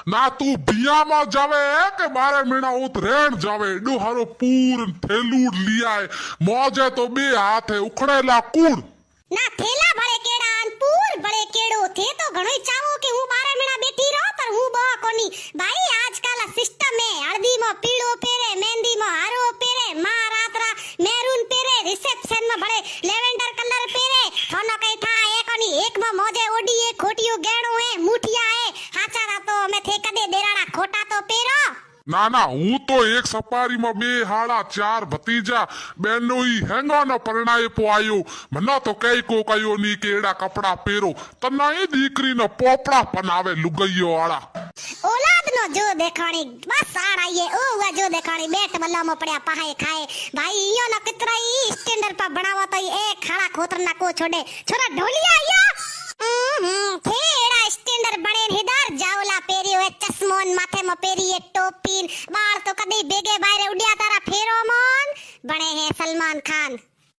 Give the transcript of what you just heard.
ના તું બિયામાં જાવે કે બારે મહિના ઉતરેણ જાવે ડોહારો પૂર થેલુડ લીયાય મોજે તો બે હાથે ઉખડેલા કુડ ના થેલા ભળે કેડા અન પૂર ભળે કેડો થે તો ઘણોય ચાવો કે હું 12 મહિના બેઠી રહો પર હું બહુ કોની ભાઈ આજકાલ આ સિસ્ટમ હે હળદી માં પીળો પહેરે મહેંદી માં હારો પહેરે માં રાતરા મેરૂન પહેરે રિસેપ્શન માં ભળે લેવેન્ડર કલર પહેરે થોનો કઈ થા એ કોની એક માં મોજે ઓડી એ ખોટિયું ગેણું હે મુઠિયા હે હાચારા તો અમે થે કદે દેરાડા ખોટા તો પહેરો ના ના હું તો એક સપારીમાં બે હાડા ચાર ભતીજા બેનોઈ હેંગાનો પરણાય પોયો મને તો કઈ કો કયો ની કે એડા કપડા પહેરો તને એ દીકરીનો પોપડા બનાવે લુગૈયો વાળા औलाद नो जो देखाणी बस आड़ाइए ओ हुआ जो देखाणी बेट बल्लाમાં પડ્યા પહાએ ખાए भाई इयो न कितरा ई स्टैंडर्ड पर बनावा तो ए खाड़ा खोतरना को छोड़े छोरा ढोलिया आया थेड़ा स्टैंडर्ड बने हेदार जावला पेरियो है चश्मोन माथे में पेरी है टोपीन बाल तो कदी बेगे बाहर उड्या तारा फेरोमोन बने है सलमान खान